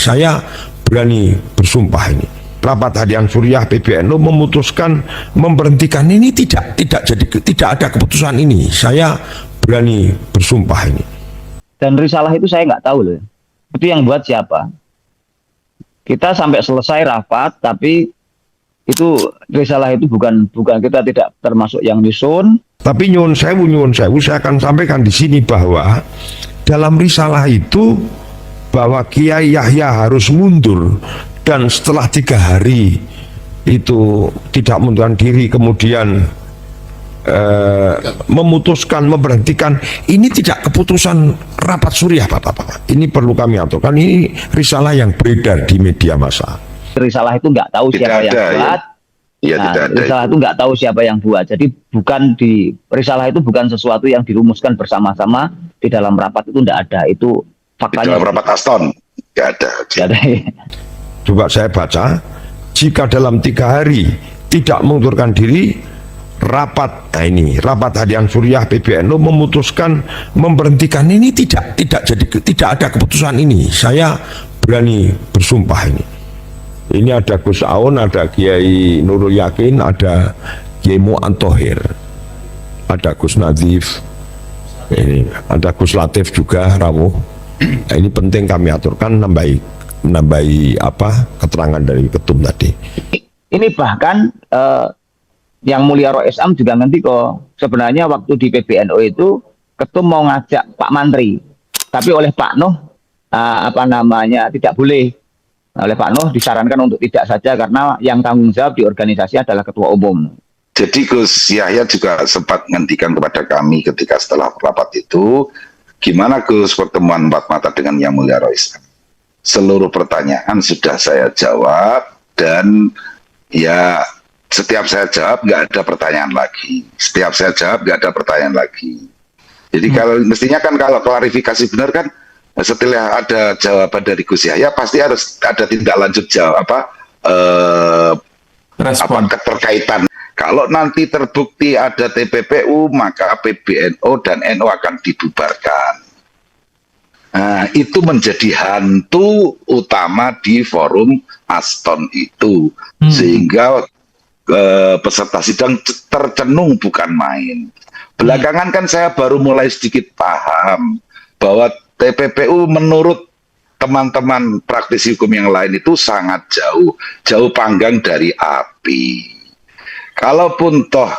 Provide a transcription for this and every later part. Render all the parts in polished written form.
saya berani bersumpah ini. Rapat Harian Suriah PBNU memutuskan memberhentikan ini tidak ada keputusan ini. Saya berani bersumpah ini. Dan risalah itu saya nggak tahu loh. Itu yang buat siapa? Kita sampai selesai rapat, tapi itu risalah itu bukan kita tidak termasuk yang nyusun. Tapi nyuwun sewu, saya akan sampaikan di sini bahwa dalam risalah itu bahwa Kiai Yahya harus mundur. Dan setelah 3 hari itu tidak mengundurkan diri, kemudian memutuskan memberhentikan, ini tidak keputusan rapat Suriah, Bapak. Ini perlu kami aturkan. Ini risalah yang beredar di media massa. Risalah itu nggak tahu siapa yang buat. Ya, risalah itu nggak tahu siapa yang buat. Jadi risalah itu bukan sesuatu yang dirumuskan bersama-sama di dalam rapat, itu nggak ada. Itu faktanya. Di dalam rapat Aston nggak ada. Coba saya baca, jika dalam 3 hari tidak mengundurkan diri, rapat Harian Suriah PBNU memutuskan memberhentikan ini tidak ada keputusan ini. Saya berani bersumpah ini. Ini ada Gus Aun, ada Kiai Nurul Yakin, ada Kiai Mu'an Thohir, ada Gus Nadif, ini ada Gus Latif juga Rawuh. Nah, ini penting kami aturkan, menambahi keterangan dari ketum tadi. Ini bahkan yang Mulia Rois Am juga ngerti kok. Sebenarnya waktu di PBNU itu ketum mau ngajak Pak Mantri, tapi oleh Pak Nuh tidak boleh. Oleh Pak Nuh disarankan untuk tidak saja karena yang tanggung jawab di organisasi adalah ketua umum. Jadi Gus Yahya juga sempat ngendikan kepada kami ketika setelah rapat itu, gimana Gus pertemuan empat mata dengan Yang Mulia Rois Am? Seluruh pertanyaan sudah saya jawab, dan ya setiap saya jawab nggak ada pertanyaan lagi. Setiap saya jawab nggak ada pertanyaan lagi. Jadi kalau mestinya kan kalau klarifikasi benar kan setelah ada jawaban dari Gus Yahya pasti harus ada tindak lanjut keterkaitan. Kalau nanti terbukti ada TPPU maka PBNU dan NU akan dibubarkan. Nah, itu menjadi hantu utama di forum Aston itu, sehingga peserta sidang tercenung bukan main. Belakangan kan saya baru mulai sedikit paham bahwa TPPU menurut teman-teman praktisi hukum yang lain itu sangat jauh panggang dari api. Kalaupun toh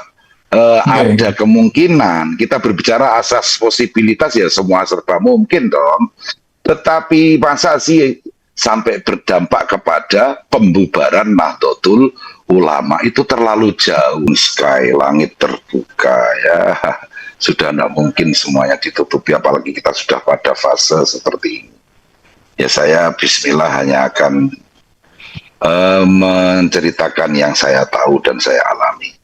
ada kemungkinan, kita berbicara asas posibilitas ya semua serba mungkin dong. Tetapi masa sih sampai berdampak kepada pembubaran Nahdlatul Ulama, itu terlalu jauh. Sky, langit terbuka ya. Sudah tidak mungkin semuanya ditutupi, apalagi kita sudah pada fase seperti ini. Ya saya bismillah hanya akan menceritakan yang saya tahu dan saya alami.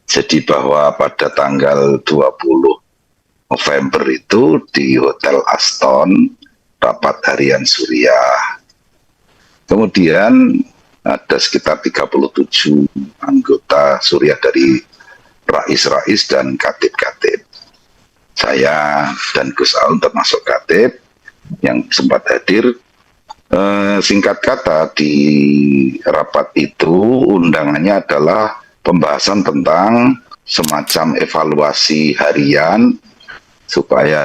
Jadi bahwa pada tanggal 20 November itu di Hotel Aston, rapat Harian Suriah. Kemudian ada sekitar 37 anggota Suriah dari rais-rais dan katib-katib. Saya dan Gus Aun termasuk katib yang sempat hadir. Singkat kata, di rapat itu undangannya adalah pembahasan tentang semacam evaluasi harian supaya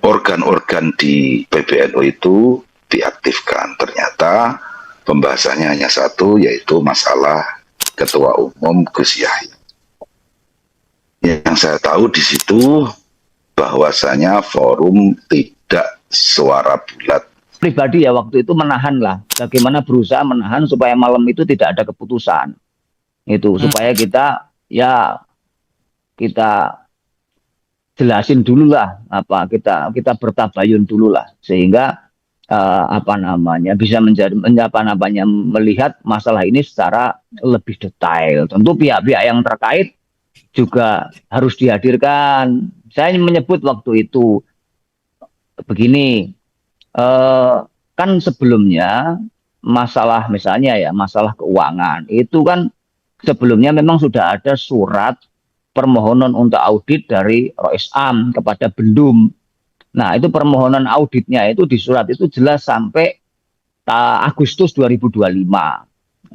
organ-organ di PBNU itu diaktifkan. Ternyata pembahasannya hanya satu, yaitu masalah Ketua Umum Gus Yahya. Yang saya tahu di situ bahwasanya forum tidak suara bulat. Pribadi ya waktu itu menahan lah, bagaimana berusaha menahan supaya malam itu tidak ada keputusan itu, supaya kita jelasin dulu lah, kita bertabayun dulu lah, sehingga bisa melihat masalah ini secara lebih detail. Tentu pihak-pihak yang terkait juga harus dihadirkan. Saya menyebut waktu itu begini, kan sebelumnya masalah misalnya ya masalah keuangan itu kan sebelumnya memang sudah ada surat permohonan untuk audit dari Rois Am kepada Bendum. Nah, itu permohonan auditnya itu di surat itu jelas sampai Agustus 2025.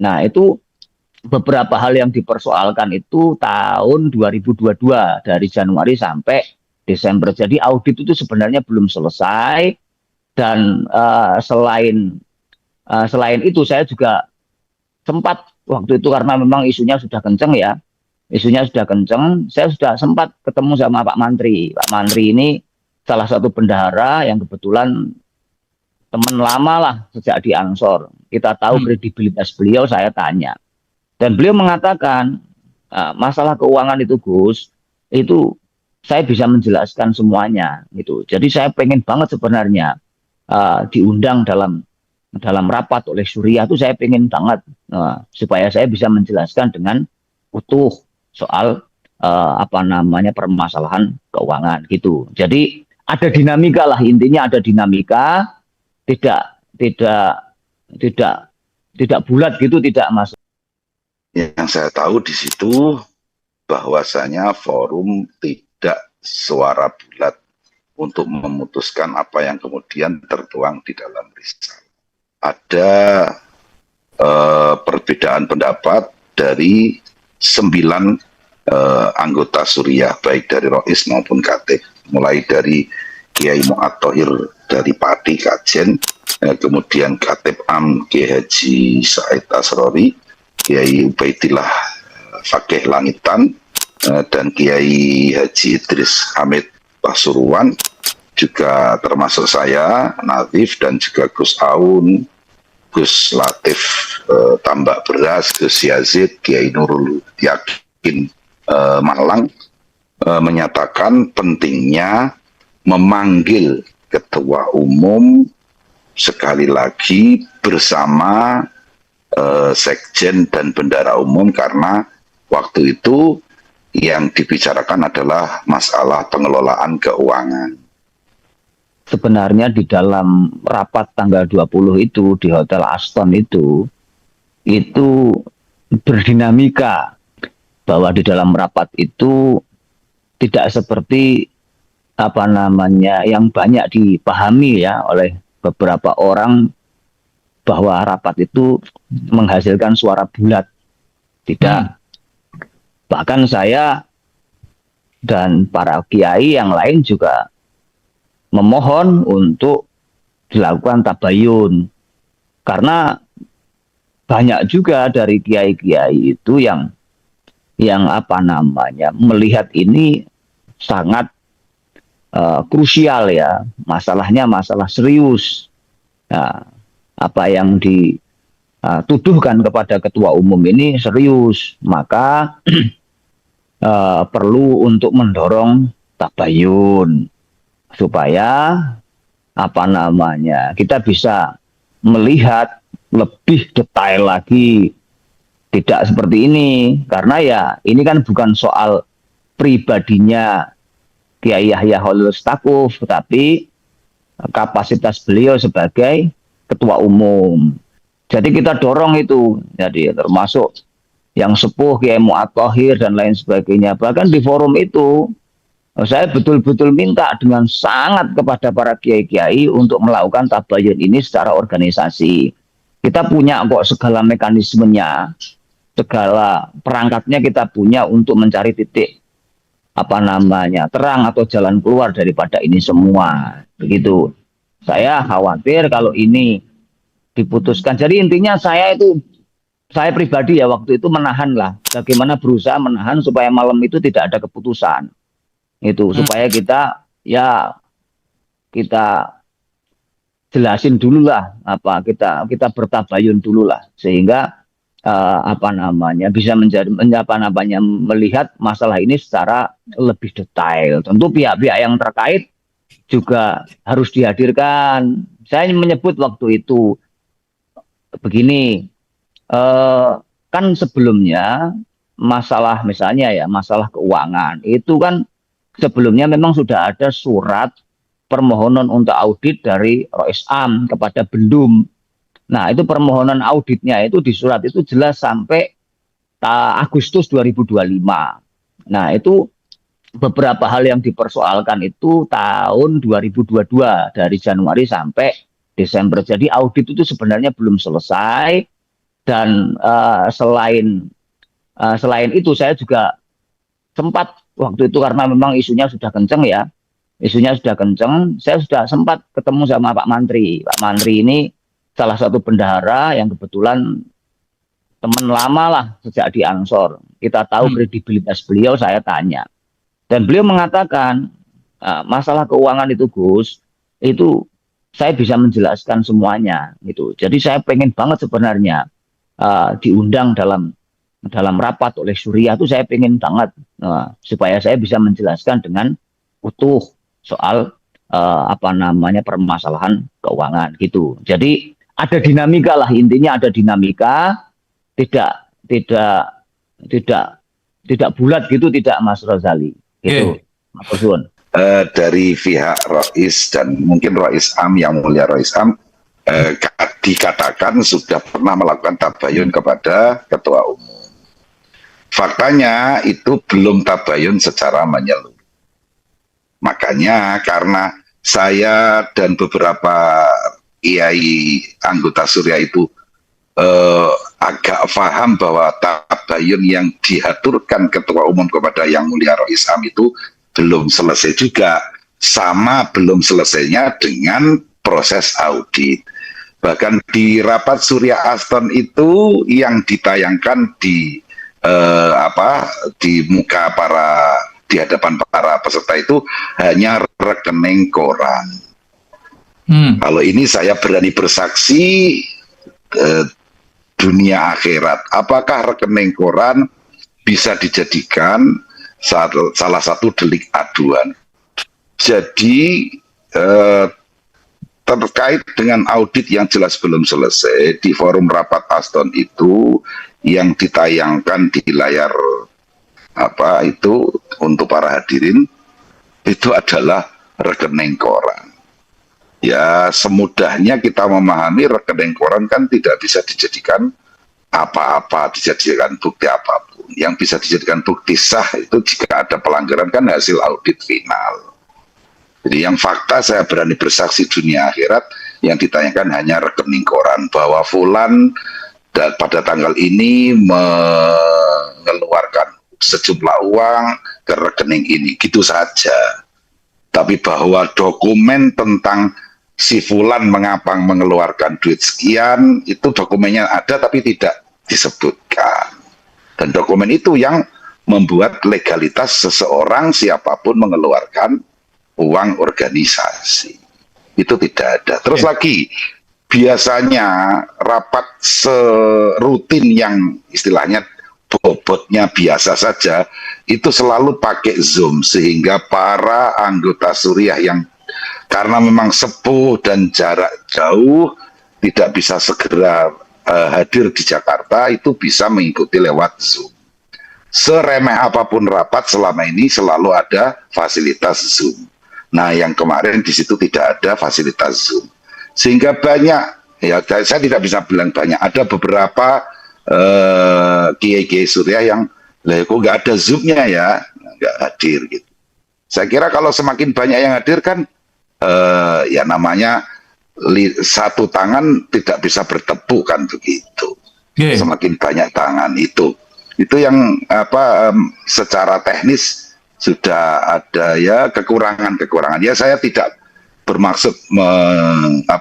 Nah, itu beberapa hal yang dipersoalkan itu tahun 2022 dari Januari sampai Desember. Jadi audit itu sebenarnya belum selesai dan selain itu saya juga sempat waktu itu karena memang isunya sudah kenceng ya. Isunya sudah kenceng, saya sudah sempat ketemu sama Pak Mantri. Pak Mantri ini salah satu bendahara yang kebetulan teman lama lah sejak di Ansor. Kita tahu kredibilitas beliau, saya tanya. Dan beliau mengatakan, masalah keuangan itu Gus, itu saya bisa menjelaskan semuanya. Gitu. Jadi saya pengen banget sebenarnya diundang dalam rapat oleh Surya itu saya pengen banget supaya saya bisa menjelaskan dengan utuh soal permasalahan keuangan gitu. Jadi ada dinamika lah intinya ada dinamika tidak tidak tidak tidak bulat gitu tidak Mas. Yang saya tahu di situ bahwasanya forum tidak suara bulat untuk memutuskan apa yang kemudian tertuang di dalam risalah. Ada perbedaan pendapat dari 9 anggota Suriah, baik dari Rois maupun Katib, mulai dari Kiai Mu'ad Thohir dari Pati Kajen, kemudian Katib Am Kiai Haji Said Asrori, Kiai Ubaidillah Fakih Langitan, dan Kiai Haji Idris Hamid Pasuruan, juga termasuk saya, Nadif, dan juga Gus Aun, Gus Latif Tambak Beras, Gus Yazid, Kiai Nurul Yakin Malang, menyatakan pentingnya memanggil ketua umum sekali lagi bersama sekjen dan bendara umum, karena waktu itu yang dibicarakan adalah masalah pengelolaan keuangan. Sebenarnya di dalam rapat tanggal 20 itu di Hotel Aston itu berdinamika bahwa di dalam rapat itu tidak seperti yang banyak dipahami ya oleh beberapa orang bahwa rapat itu menghasilkan suara bulat. Tidak. Bahkan saya dan para kiai yang lain juga memohon untuk dilakukan tabayun. Karena banyak juga dari kiai-kiai itu yang melihat ini sangat krusial ya, masalahnya masalah serius. Nah, apa yang dituduhkan kepada ketua umum ini serius, maka perlu untuk mendorong tabayun supaya kita bisa melihat lebih detail lagi, tidak seperti ini, karena ya ini kan bukan soal pribadinya Kiai Yahya Khalil Stakuf, tapi kapasitas beliau sebagai ketua umum. Jadi kita dorong itu, jadi termasuk yang sepuh Kiai Mu'ad Thohir dan lain sebagainya. Bahkan di forum itu saya betul-betul minta dengan sangat kepada para kiai-kiai untuk melakukan tabayun ini secara organisasi. Kita punya kok segala mekanismenya, segala perangkatnya kita punya untuk mencari titik terang atau jalan keluar daripada ini semua. Begitu. Saya khawatir kalau ini diputuskan. Jadi intinya saya pribadi ya waktu itu menahan lah. Bagaimana berusaha menahan supaya malam itu tidak ada keputusan. Itu supaya kita jelasin dulu lah kita bertabayun dulu lah sehingga bisa melihat masalah ini secara lebih detail. Tentu pihak-pihak yang terkait juga harus dihadirkan. Saya menyebut waktu itu begini, kan sebelumnya masalah misalnya ya masalah keuangan itu kan sebelumnya memang sudah ada surat permohonan untuk audit dari Rois Am kepada Bendum. Nah, itu permohonan auditnya itu di surat itu jelas sampai Agustus 2025. Nah, itu beberapa hal yang dipersoalkan itu tahun 2022 dari Januari sampai Desember. Jadi audit itu sebenarnya belum selesai dan selain itu saya juga sempat waktu itu karena memang isunya sudah kenceng ya, isunya sudah kenceng, saya sudah sempat ketemu sama Pak Mantri. Pak Mantri ini salah satu bendahara yang kebetulan teman lama lah sejak di Ansor. Kita tahu kredibilitas beliau, saya tanya. Dan beliau mengatakan, masalah keuangan itu Gus, itu saya bisa menjelaskan semuanya gitu. Jadi saya pengen banget sebenarnya diundang dalam rapat oleh Surya itu saya pengen banget supaya saya bisa menjelaskan dengan utuh soal permasalahan keuangan gitu. Jadi ada dinamika lah, intinya ada dinamika, tidak tidak tidak tidak bulat gitu, tidak Mas Rozali gitu. Mas Gun. Dari pihak Rois dan mungkin Rois Am, yang mulia Rois Am, dikatakan sudah pernah melakukan tabayun kepada ketua umum. Faktanya itu belum tabayun secara menyeluruh. Makanya karena saya dan beberapa kiai anggota Surya itu agak paham bahwa tabayun yang diaturkan ketua umum kepada yang mulia Rois Am itu belum selesai juga, sama belum selesainya dengan proses audit. Bahkan di rapat Surya Aston itu yang ditayangkan di muka di hadapan para peserta itu hanya rekening koran. Kalau ini saya berani bersaksi dunia akhirat, apakah rekening koran bisa dijadikan salah satu delik aduan. Jadi terkait dengan audit yang jelas belum selesai di forum rapat Aston itu yang ditayangkan di layar itu untuk para hadirin itu adalah rekening koran. Ya semudahnya kita memahami rekening koran kan tidak bisa dijadikan apa-apa, dijadikan bukti apapun. Yang bisa dijadikan bukti sah itu jika ada pelanggaran kan hasil audit final. Jadi yang fakta saya berani bersaksi dunia akhirat yang ditanyakan hanya rekening koran bahwa fulan dan pada tanggal ini mengeluarkan sejumlah uang ke rekening ini, gitu saja. Tapi bahwa dokumen tentang si fulan mengapa mengeluarkan duit sekian, itu dokumennya ada tapi tidak disebutkan. Dan dokumen itu yang membuat legalitas seseorang siapapun mengeluarkan uang organisasi. Itu tidak ada. Terus lagi, biasanya rapat serutin yang istilahnya bobotnya biasa saja, itu selalu pakai Zoom, sehingga para anggota Suriah yang karena memang sepuh dan jarak jauh tidak bisa segera hadir di Jakarta, itu bisa mengikuti lewat Zoom. Seremeh apapun rapat selama ini selalu ada fasilitas Zoom. Nah, yang kemarin di situ tidak ada fasilitas Zoom, sehingga banyak, ya saya tidak bisa bilang banyak, ada beberapa kiai-kiai Suriah yang kok nggak ada Zoom-nya ya, nggak hadir gitu. Saya kira kalau semakin banyak yang hadir kan ya namanya satu tangan tidak bisa bertepuk kan begitu. Semakin banyak tangan itu yang secara teknis sudah ada ya kekurangan. Ya saya tidak bermaksud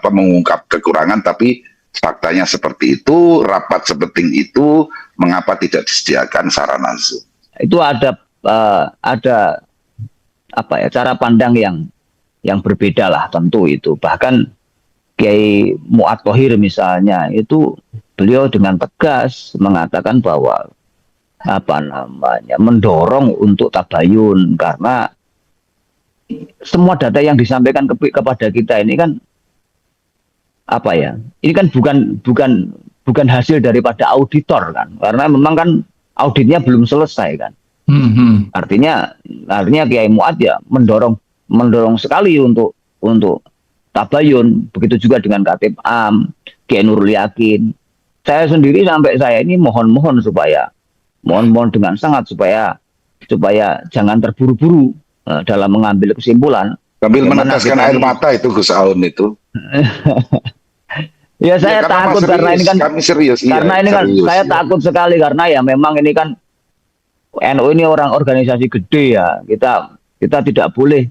mengungkap kekurangan, tapi faktanya seperti itu, rapat sepenting itu, mengapa tidak disediakan sarana Zoom? Itu ada cara pandang yang berbeda lah tentu itu. Bahkan Kiai Mu'ad Thohir misalnya itu beliau dengan tegas mengatakan bahwa mendorong untuk tabayun, karena semua data yang disampaikan kepada kita ini kan ini kan bukan hasil daripada auditor kan, karena memang kan auditnya belum selesai kan. Artinya Kiai Mu'ad ya mendorong sekali untuk tabayun, begitu juga dengan Khatib Am, Kiai Nurul Yakin. Saya sendiri sampai saya ini mohon dengan sangat supaya supaya jangan terburu-buru dalam mengambil kesimpulan. Sambil Bagaimana meneteskan kita air ini- mata itu Gus Aun itu. Ya saya Ya, karena takut Mas karena ini serius, kan kami serius, iya, karena ini kan serius, saya iya. takut sekali karena ya memang ini kan NU ini orang organisasi gede ya. Kita tidak boleh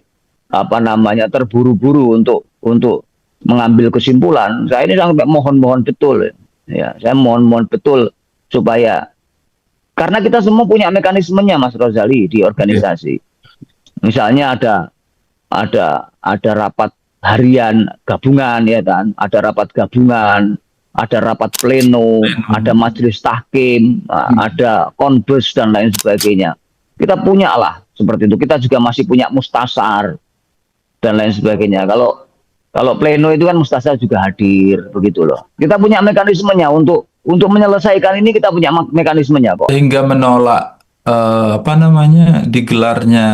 apa namanya terburu-buru untuk mengambil kesimpulan. Saya ini sampai mohon-mohon betul ya. Saya mohon-mohon betul supaya karena kita semua punya mekanismenya Mas Rozali di organisasi. Misalnya ada rapat harian gabungan ya kan, ada rapat gabungan, ada rapat pleno, ada majelis tahkim, ada konbes dan lain sebagainya. Kita punya lah seperti itu. Kita juga masih punya mustasar dan lain sebagainya. Kalau pleno itu kan mustasar juga hadir begitu loh. Kita punya mekanismenya untuk menyelesaikan ini, kita punya mekanismenya kok. Sehingga menolak apa namanya digelarnya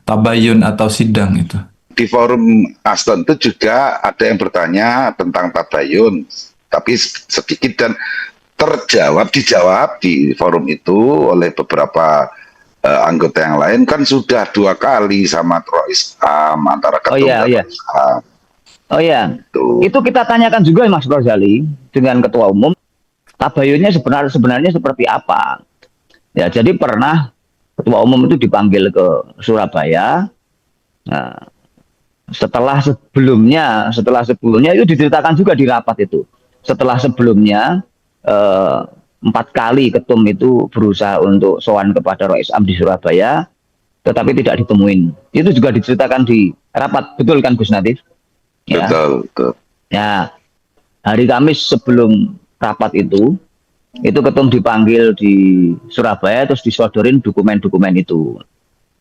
tabayun atau sidang itu. Di forum Aston itu juga ada yang bertanya tentang tabayun, tapi sedikit dan dijawab di forum itu oleh beberapa anggota yang lain kan sudah 2 kali sama Rois Am antara ketum dan iya. Rois Am. Oh ya, Tuh. itu kita tanyakan juga Mas Rozali dengan ketua umum. Tabayunnya sebenarnya seperti apa? Ya, jadi pernah ketua umum itu dipanggil ke Surabaya. Nah, setelah sebelumnya itu diceritakan juga di rapat itu. Setelah sebelumnya 4 kali ketum itu berusaha untuk sowan kepada Rois Am di Surabaya, tetapi tidak ditemuin. Itu juga diceritakan di rapat, betul kan Gus Natif? Ya. Betul. Ya, hari Kamis sebelum rapat itu ketum dipanggil di Surabaya terus disodorin dokumen-dokumen itu.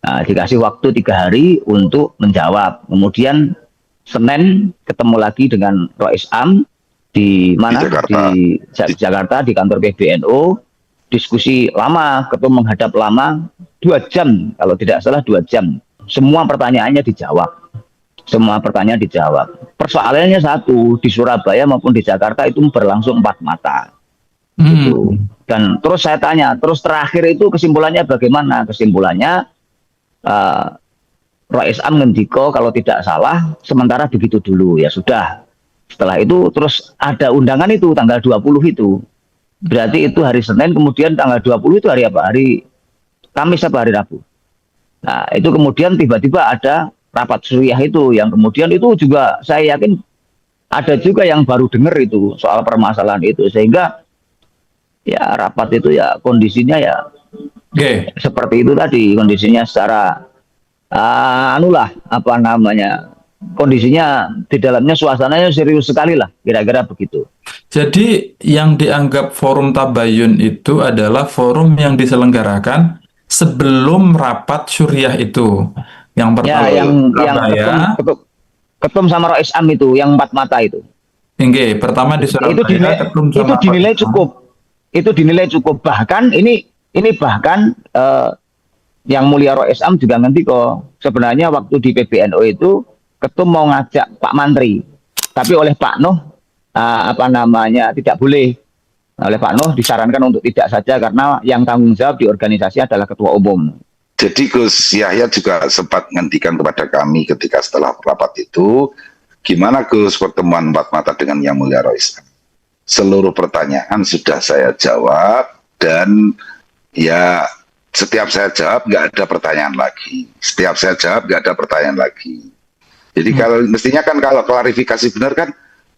Nah, dikasih waktu 3 hari untuk menjawab. Kemudian Senin ketemu lagi dengan Rois Am di mana? Di Jakarta di kantor PBNU. Diskusi lama, ketum menghadap lama 2 jam kalau tidak salah 2 jam. Semua pertanyaannya dijawab. Persoalannya satu, di Surabaya maupun di Jakarta itu berlangsung 4 mata. Gitu. Dan terus saya tanya, terus terakhir itu kesimpulannya bagaimana? Kesimpulannya Rois Am ngendiko kalau tidak salah sementara begitu dulu, ya sudah. Setelah itu terus ada undangan itu tanggal 20 itu. Berarti itu hari Senin, kemudian tanggal 20 itu hari apa? Hari Kamis apa hari Rabu. Nah, itu kemudian tiba-tiba ada rapat suriah itu yang kemudian itu juga saya yakin ada juga yang baru dengar itu soal permasalahan itu, sehingga ya rapat itu ya kondisinya ya seperti itu tadi, kondisinya secara kondisinya di dalamnya suasananya serius sekali lah, kira-kira begitu. Jadi yang dianggap forum tabayun itu adalah forum yang diselenggarakan sebelum rapat syuriah itu. Yang pertama yang ketum sama Rois Am itu yang 4 mata itu. Pertama di Surabaya itu dinilai cukup, bahkan ini bahkan yang mulia Rois Am juga ngerti kok. Sebenarnya waktu di PBNU itu ketum mau ngajak Pak Mantri, tapi oleh Pak Nuh tidak boleh. Oleh Pak Nuh disarankan untuk tidak saja karena yang tanggung jawab di organisasi adalah ketua umum. Jadi Gus Yahya juga sempat ngendikan kepada kami ketika setelah rapat itu, gimana Gus pertemuan 4 mata dengan Yang Mulia Rois Am? Seluruh pertanyaan sudah saya jawab dan ya setiap saya jawab nggak ada pertanyaan lagi. Jadi kalau mestinya kan kalau klarifikasi benar kan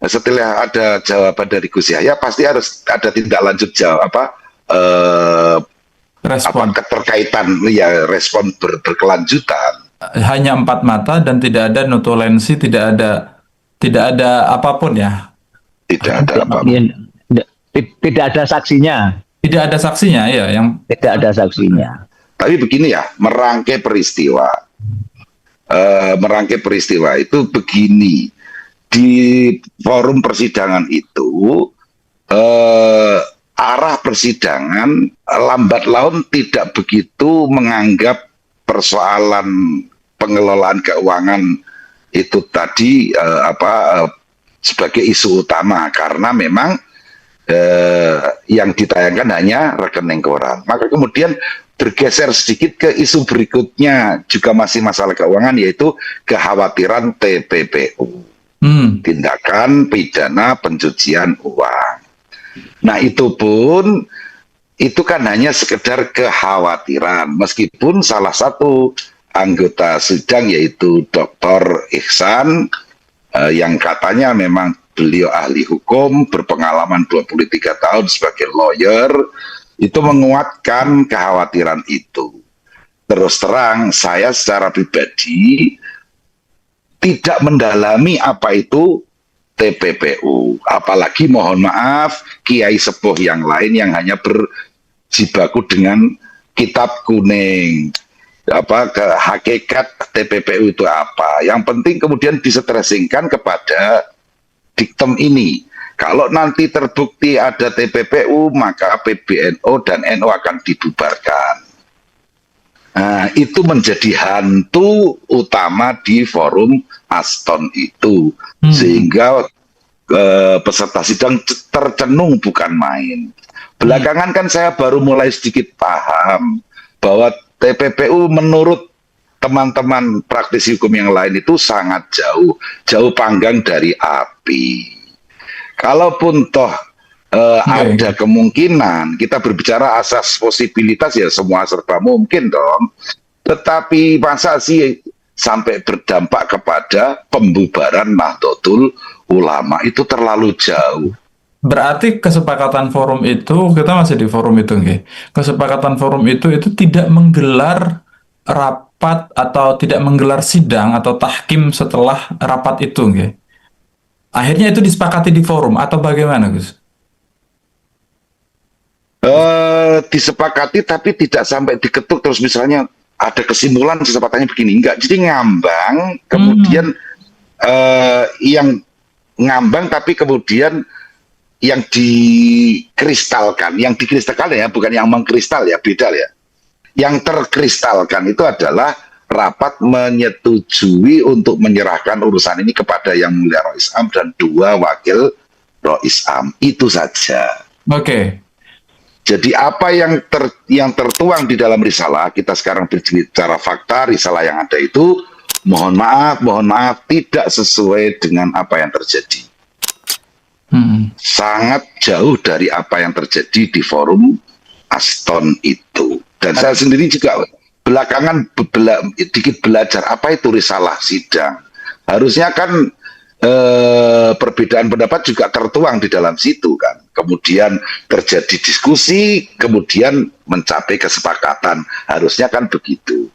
setelah ada jawaban dari Gus Yahya pasti harus ada tindak lanjut keterkaitan ya, respon berkelanjutan. Hanya 4 mata dan tidak ada notulensi, tidak ada apapun ya. Tidak ada apa-apa. Tidak ada saksinya. Tidak ada saksinya ya, yang tidak ada saksinya. Tapi begini ya, merangkai peristiwa itu begini. Di forum persidangan itu arah persidangan lambat laun tidak begitu menganggap persoalan pengelolaan keuangan itu tadi sebagai isu utama, karena memang yang ditayangkan hanya rekening koran. Maka kemudian bergeser sedikit ke isu berikutnya, juga masih masalah keuangan, yaitu kekhawatiran TPPU, tindakan pidana pencucian uang. Nah itu pun, itu kan hanya sekedar kekhawatiran, meskipun salah satu anggota sidang yaitu Dr. Ihsan, yang katanya memang beliau ahli hukum, berpengalaman 23 tahun sebagai lawyer, itu menguatkan kekhawatiran itu. Terus terang, saya secara pribadi tidak mendalami apa itu TPPU. Apalagi mohon maaf, kiai sepuh yang lain yang hanya berjibaku dengan kitab kuning. Hakikat TPPU itu apa? Yang penting kemudian distressingkan kepada diktum ini. Kalau nanti terbukti ada TPPU, maka PBNU dan NU akan dibubarkan. Nah, itu menjadi hantu utama di forum Aston itu. Sehingga peserta sidang tercenung bukan main. Belakangan kan saya baru mulai sedikit paham bahwa TPPU menurut teman-teman praktisi hukum yang lain itu sangat jauh panggang dari api. Kalaupun toh ada kemungkinan, kita berbicara asas posibilitas, ya semua serba mungkin dong. Tetapi masa sih sampai berdampak kepada pembubaran Nahdlatul Ulama, itu terlalu jauh. Berarti kesepakatan forum itu, kita masih di forum itu, nggih. Kesepakatan forum itu tidak menggelar rapat atau tidak menggelar sidang atau tahkim setelah rapat itu, nggih. Akhirnya itu disepakati di forum atau bagaimana, Gus? Disepakati tapi tidak sampai diketuk terus misalnya ada kesimpulan kesempatannya begini, enggak. Jadi ngambang, kemudian yang ngambang tapi kemudian yang dikristalkan ya, bukan yang mengkristal ya, beda ya. Yang terkristalkan itu adalah rapat menyetujui untuk menyerahkan urusan ini kepada Yang Mulia Rois Am dan 2 wakil Rois Am. Itu saja. Oke. Jadi apa yang tertuang di dalam risalah, kita sekarang berbicara fakta, risalah yang ada itu mohon maaf tidak sesuai dengan apa yang terjadi. Sangat jauh dari apa yang terjadi di forum Aston itu. Dan saya sendiri juga belakangan dikit belajar apa itu risalah sidang. Harusnya kan perbedaan pendapat juga tertuang di dalam situ kan. Kemudian terjadi diskusi, kemudian mencapai kesepakatan. Harusnya kan begitu.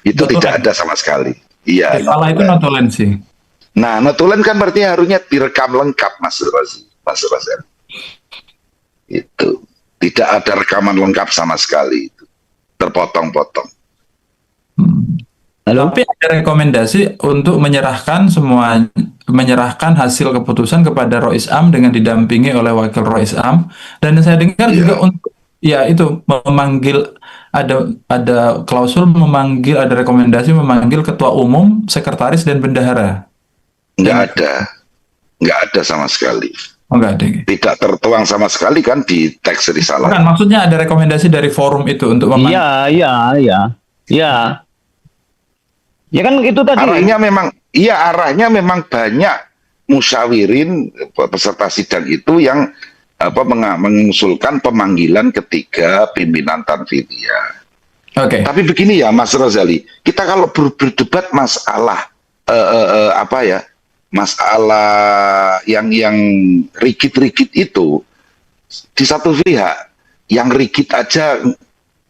Itu notulen tidak ada sama sekali. Iya. Risalah itu notulen sih. Nah, notulen kan berarti harusnya direkam lengkap, Mas Rozi. Itu tidak ada rekaman lengkap sama sekali, itu terpotong-potong. Tapi ada rekomendasi untuk menyerahkan hasil keputusan kepada Rois Am dengan didampingi oleh wakil Rois Am, dan saya dengar juga untuk itu memanggil, ada klausul memanggil, ada rekomendasi memanggil ketua umum, sekretaris dan bendahara. Nggak ada sama sekali. Oh, nggak ada. Tidak tertuang sama sekali kan di teks risalah. Bukan, maksudnya ada rekomendasi dari forum itu untuk memanggil. Iya. Ya kan itu tadi. Arahnya memang banyak musyawirin peserta sidang itu yang mengusulkan pemanggilan ketiga pimpinan Tanfidia. Oke. Tapi begini ya Mas Rozali, kita kalau berdebat masalah masalah yang rigid-rigid itu, di satu pihak yang rigid aja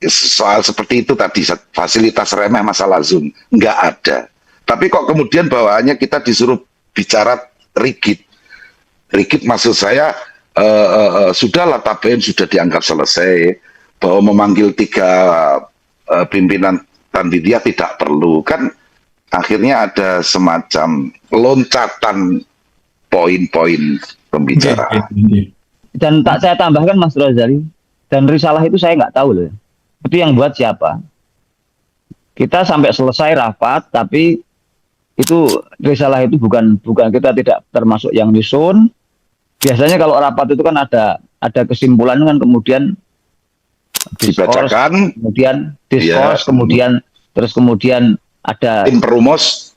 soal seperti itu tadi, fasilitas remeh masalah Zoom, nggak ada. Tapi kok kemudian bawaannya kita disuruh bicara rigid. Rigid maksud saya, sudahlah tabain sudah dianggap selesai, bahwa memanggil 3 pimpinan Tanfidia tidak perlu. Kan akhirnya ada semacam loncatan poin-poin pembicaraan. Dan saya tambahkan Mas Rozali, dan risalah itu saya nggak tahu loh. Itu yang buat siapa? Kita sampai selesai rapat, tapi itu risalah itu bukan kita tidak termasuk yang nyusun. Biasanya kalau rapat itu kan ada kesimpulan kan, kemudian Dibacakan, kemudian Iya. kemudian ada tim perumus,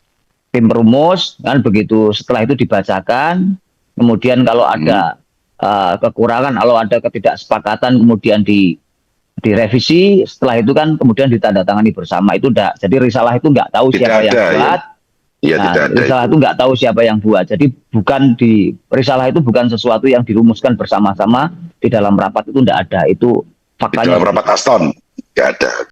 tim perumus kan begitu. Setelah itu dibacakan, kemudian kalau ada kekurangan, kalau ada ketidaksepakatan, kemudian direvisi. Setelah itu kan kemudian ditandatangani bersama. Itu udah, jadi risalah itu nggak tahu Tidak siapa yang ada, ya. buat. ya Nah, tidak ada risalah itu. itu nggak tahu siapa yang buat. Jadi risalah itu bukan sesuatu yang dirumuskan bersama-sama di dalam rapat, itu nggak ada. Itu Di faktanya dalam rapat Aston, tidak ada.